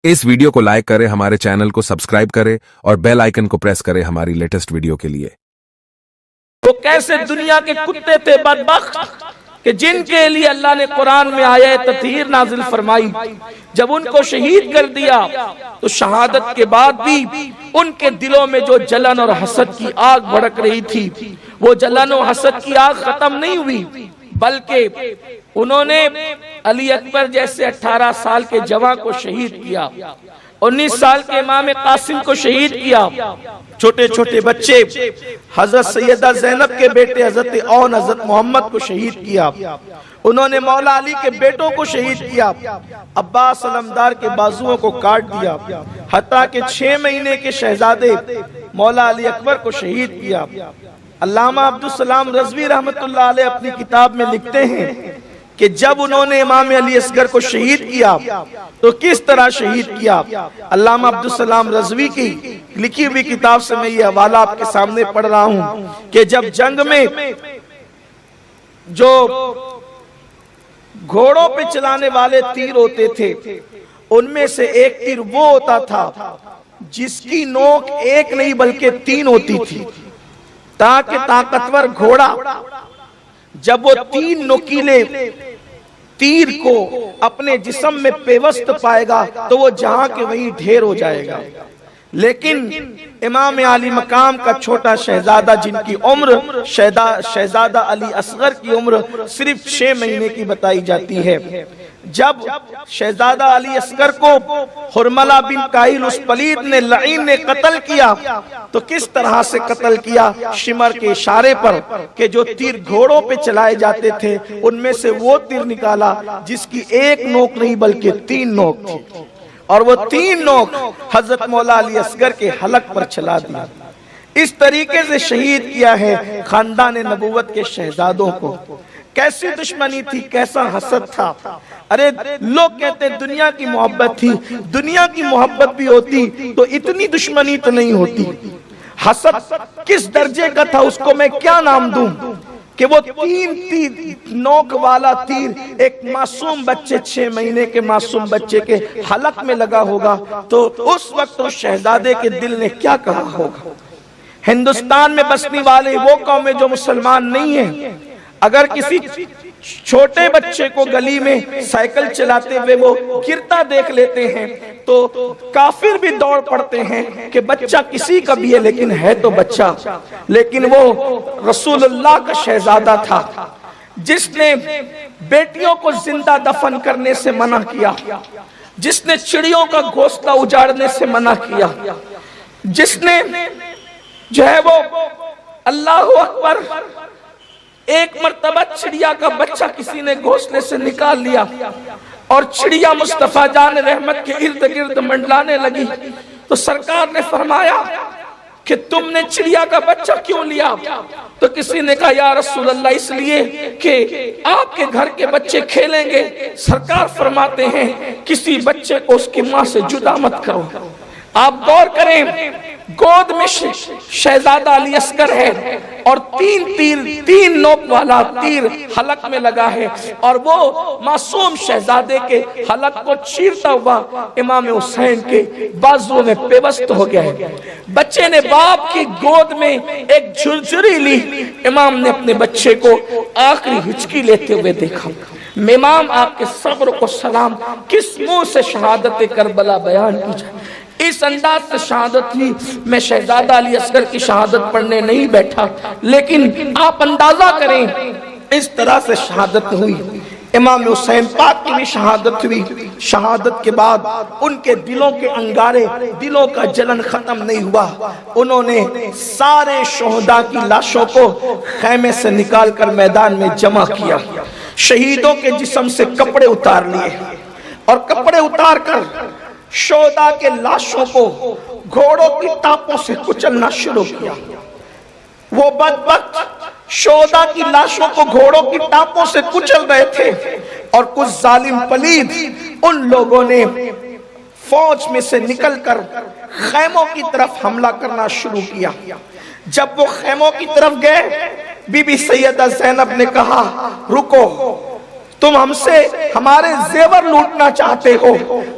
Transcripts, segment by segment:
इस वीडियो को लाइक करें, हमारे चैनल को सब्सक्राइब करें और बेल आइकन को प्रेस करें हमारी लेटेस्ट वीडियो के लिए। वो कैसे दुनिया के कुत्ते थे बदबख्त कि जिनके लिए अल्लाह ने कुरान में आयत तत्हीर नाजिल फरमाई। जब उनको शहीद कर दिया तो शहादत के बाद भी उनके दिलों में जो जलन और हसद की आग भड़क रही थी, वो जलन और हसद की आग खत्म नहीं हुई, बल्कि उन्होंने अली अकबर जैसे 18 साल के जवान को शहीद किया, 19 साल के इमाम कासिम को शहीद किया, छोटे छोटे बच्चे हजरत सैयदा ज़ैनब के बेटे हजरत औन हजरत मोहम्मद को शहीद किया, उन्होंने मौला अली के बेटों को शहीद किया, अब्बास अलमदार के बाजुओं को काट दिया, हत्ता के 6 महीने के शहजादे मौला अली अकबर को शहीद किया। अल्लामा अब्दुल सलाम रज़वी रहमतुल्लाह अलैह अपनी किताब में लिखते हैं कि जब उन्होंने इमाम अली असगर को शहीद किया तो किस तरह शहीद किया। अल्लामा अब्दुल सलाम रज़वी की लिखी हुई किताब से मैं ये हवाला आपके सामने पढ़ रहा हूं कि जब जंग में जो घोड़ों पे चलाने वाले तीर होते थे, उनमें से एक तीर वो होता था जिसकी नोक एक नहीं बल्कि 3 होती थी, ताकि ताकतवर घोड़ा जब वो 3 नुकीले तीर को अपने जिस्म में पेवस्त पाएगा तो वो जहां के वहीं ढेर हो जाएगा। लेकिन इमाम आली मकाम का छोटा शहजादा, जिनकी उम्र शहजादा अली असगर की उम्र सिर्फ 6 महीने की बताई जाती है, जब शहजादा अली असगर को हुरमला बिन काहिल उस पलीद ने लईन ने कत्ल किया तो किस तरह से कत्ल किया, शिमर के इशारे पर कि जो तीर घोड़ों पे चलाए जाते थे उनमें से वो तीर निकाला जिसकी एक नोक नहीं बल्कि 3 नोक थी, और वो 3 नोक हजरत मौला अली असगर के हलक पर चला दिया। इस तरीके से शहीद किया है खानदान नबूवत के शहजादों को। कैसी दुश्मनी थी, कैसा हसद था। अरे लोग कहते दुनिया की मोहब्बत थी, दुनिया की मोहब्बत भी होती तो इतनी दुश्मनी तो नहीं होती। हसद किस दर्जे का था उसको मैं क्या नाम दूं कि वो 3 नोक वाला तीर एक मासूम बच्चे 6 महीने के मासूम बच्चे के हलक में लगा होगा तो उस वक्त उस शहजादे के दिल ने क्या कहा होगा। हिंदुस्तान में बसने वाले वो कौमें जो मुसलमान नहीं है, अगर किसी छोटे बच्चे को गली में साइकिल चलाते हुए वो गिरता देख लेते हैं तो काफिर भी दौड़ पड़ते हैं कि बच्चा किसी का भी है लेकिन है तो बच्चा। लेकिन वो रसूलुल्लाह का शहजादा था जिसने बेटियों को जिंदा दफन करने से मना किया, जिसने चिड़ियों का घोंसला उजाड़ने से मना किया, जिसने जो है वो अल्लाहु अकबर, एक मर्तबा चिड़िया का बच्चा किसी ने घोंसले से निकाल लिया और चिड़िया मुस्तफा जान रहमत के इर्द गिर्द मंडलाने लगी तो सरकार ने फरमाया कि तुमने चिड़िया का बच्चा क्यों लिया। तो किसी ने कहा या रसूल अल्लाह इसलिए कि आपके घर के बच्चे खेलेंगे। सरकार फरमाते हैं किसी बच्चे को उसकी माँ से जुदा मत करो। आप गौर करें, गोद में शहजादा अली असगर है और 3 नोक वाला तीर हलक में लगा है और वो मासूम शहजादे के हलक को चीरता हुआ इमाम हुसैन के बाजुओं में पेवस्त हो गया है। बच्चे ने बाप की गोद में एक झुरझुरी ली, इमाम ने अपने बच्चे को आखिरी हिचकी लेते हुए देखा। इमाम आपके सब्र को सलाम, किस मुंह से शहादत करबला बयान की जाए। इस अंदाज से शहादत हुई। मैं शहजादा अली असगर की शहादत पढ़ने नहीं बैठा, लेकिन आप अंदाजा करें इस तरह से शहादत हुई। इमाम हुसैन पाक की भी शहादत हुई। शहादत के बाद उनके दिलों के अंगारे, दिलों का जलन खत्म नहीं हुआ। उन्होंने सारे शोहदा की लाशों को खैमे से निकालकर मैदान में जमा किया, शहीदों के जिस्म से कपड़े उतार लिए और कपड़े उतार कर शोहदा के लाशों को घोड़ों की टापों से कुचलना शुरू किया। वो बदबख्त शोहदा की लाशों को घोड़ों की टापों से कुचल रहे थे और कुछ जालिम पलीद उन लोगों ने फौज में से निकलकर खैमों की तरफ हमला करना शुरू किया। जब वो खैमों की तरफ गए, बीबी सैयदा ज़ैनब ने कहा रुको, तुम हमसे हमारे जेवर लूटना चाहते हो,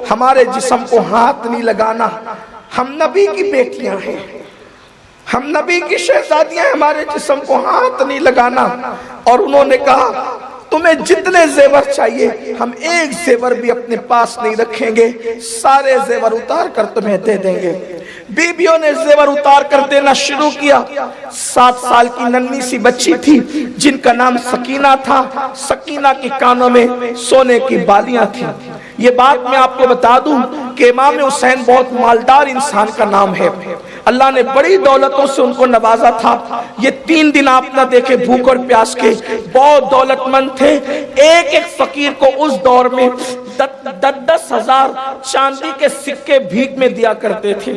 हमारे जिस्म को हाथ नहीं लगाना, हम नबी की बेटियां हैं, हम नबी की शहजादियां हैं, हमारे जिस्म को हाथ नहीं लगाना। और उन्होंने कहा तुम्हें जितने जेवर चाहिए हम एक जेवर भी अपने पास नहीं रखेंगे, सारे जेवर उतार कर तुम्हें दे देंगे। बीबियों ने जेवर उतार कर देना शुरू किया। 7 साल की नन्ही सी बच्ची थी जिनका नाम सकीना था। सकीना के कानों में सोने की बालियां थी। ये बात मैं आपको बता दूं कि इमाम हुसैन बहुत मालदार इंसान का नाम है। अल्लाह ने बड़ी दौलतों से उनको नवाजा था। ये 3 दिन आप ना देखे भूख और प्यास के, बहुत दौलतमंद थे। एक एक फकीर को उस दौर में 10-10 हजार चांदी के सिक्के भीख में दिया करते थे।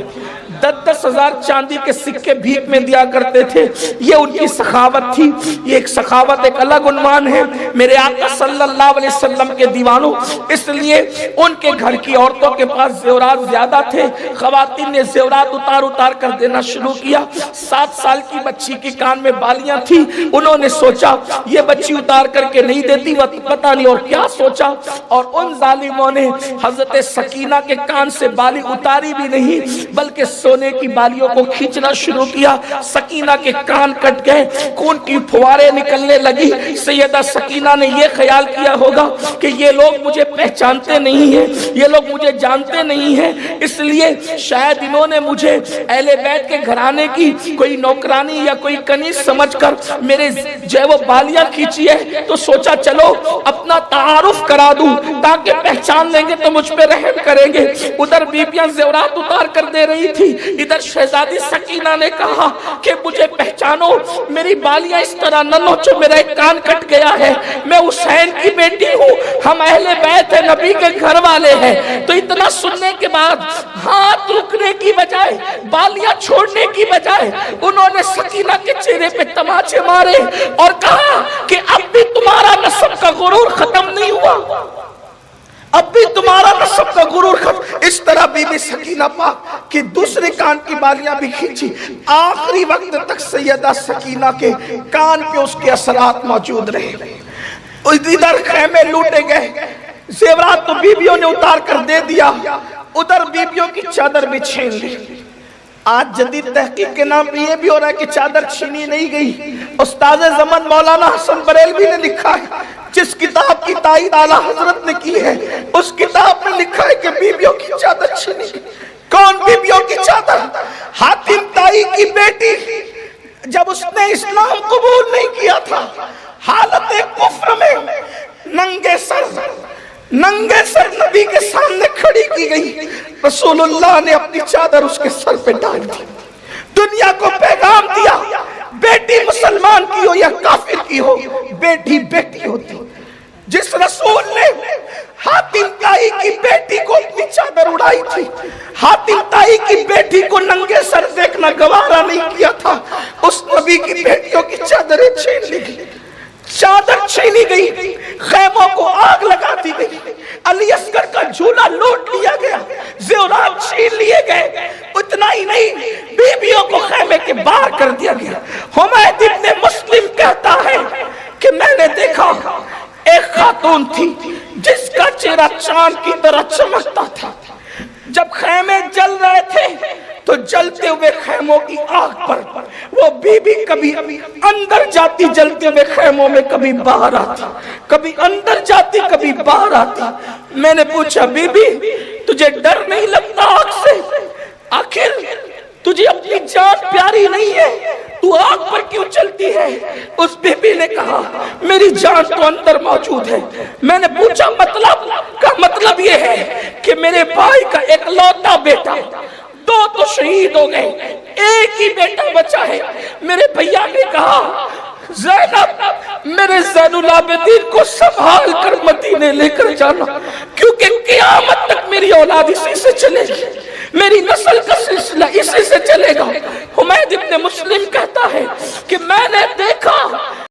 10-10 हजार चांदी के सिक्के भीख में दिया करते थे। ये उनकी सखावत थी। ये एक सखावत एक अलग उन्वान है मेरे आका सल्लल्लाहु अलैहि वसल्लम के दीवानों। इसलिए उनके घर की औरतों के पास जेवरात ज्यादा थे। खवातीन ने जेवरात उतार उतार कर देना शुरू किया। 7 साल की बच्ची के कान में बालियां थी। उन्होंने सोचा ये बच्ची उतार करके नहीं देती, वह पता नहीं और क्या सोचा, और उन जालिमों ने हजरत सकीना के कान से बाली उतारी भी नहीं बल्कि सोने की बालियों को खींचना शुरू किया। सकीना के कान कट गए, खून की फुहारें निकलने लगी। सैयदा सकीना ने यह ख्याल किया होगा कि ये लोग मुझे पहचानते नहीं हैं, ये लोग मुझे जानते नहीं हैं, इसलिए शायद इन्होंने मुझे अहले बैत के घराने की कोई नौकरानी या कोई कनीज समझकर मेरे जो वो बालियां खींची है, तो सोचा चलो अपना तारुफ करा दूं ताकि पहचान लेंगे तो मुझ पे रहम करेंगे। उधर बीबियां जेवरात उतार कर दे रही थी, इधर शहजादी सकीना ने कहा कि मुझे पहचानो, मेरी बालियां इस तरह न नोचो, मेरा एक कान कट गया है, मैं हुसैन की बेटी हूँ, हम अहले बैत है, नबी के घर वाले हैं। तो इतना सुनने के बाद हाथ रुकने की बजाय, बालियां छोड़ने की बजाय उन्होंने सकीना के चेहरे पे तमाचे मारे और कहा कि अब भी तुम्हारा नस्ब का गुरूर खत्म नहीं हुआ, अब भी तुम्हारा नस्ब का गुरूर खत्म। इस तरह बीबी सकीना पाक की दूसरे कान की बालियां भी खींची। आखिरी वक्त तक सैयदा सकीना के कान पे उसके असरात मौजूद रहे। इधर खेमे लूटे गए, जेवरात तो बीबियों ने उतार कर दे दिया, उधर बीबियों की चादर भी छीन ली। आज जदीद तहकीक के नाम पे ये भी हो रहा है कि चादर छीनी नहीं गई। उस्ताद ज़मान मौलाना हसन बरेलवी ने लिखा है, जिस किताब की ताईद आला हजरत ने की है, उस किताब में लिखा है कि बीबियों की चादर छीनी। कौन बीबियों की चादर? हातिम ताई की बेटी, जब उसने इस्लाम कबूल नहीं किया था, हालत कुफ्र में नंगे सर नबी के सामने खड़ी की गई। रसूलुल्लाह ने अपनी चादर उसके सर पे डाल दी, दुनिया को पैगाम दिया, बेटी मुसलमान की हो या काफिर की हो, बेटी बेटी होती। जिस रसूल ने हातिम ताई की बेटी को अपनी चादर उड़ाई थी, हातिम ताई की बेटी को नंगे सर देखना गवारा नहीं किया था, उस नबी की बेटियों की चादरें छीन ली गई, चादर छीनी गई, खैमों को आग लगा दी गई, अली अस्कर का झूला लूट लिया गया, जेवरात छीन लिए गए। उतना ही नहीं, बीबियों को खैमे के बाहर कर दिया गया। हुमैद इब्न मुस्लिम कहता है कि मैंने देखा एक खातून थी जिसका चेहरा चांद की तरह चमकता था। जब खैमे जल रहे थे तो जलते हुए खैमों की आग पर वो बीबी कभी अंदर जाती जलते हुए खैमों में, कभी बाहर आती, कभी अंदर जाती कभी बाहर आती। मैंने पूछा बीबी तुझे डर नहीं लगता आग से? आखिर तुझे अपनी जान प्यारी नहीं है, तू आग पर क्यों चलती है? उस बीबी ने कहा मेरी जान तो अंदर मौजूद है। मैंने पूछा मतलब ये है कि मेरे भाई का एकलौता बेटा, 2 तो शहीद हो गए, एक ही बेटा बचा है। मेरे भैया ने कहा ज़ैनब मेरे ज़ैनुल आबिदीन को संभाल कर मदीने लेकर जाना, क्योंकि क़यामत तक मेरी औलाद इसी से चलेगी, मेरी नस्ल का सिलसिला इसी से चलेगा। हुमैद इब्न मुस्लिम कहता है कि मैंने देखा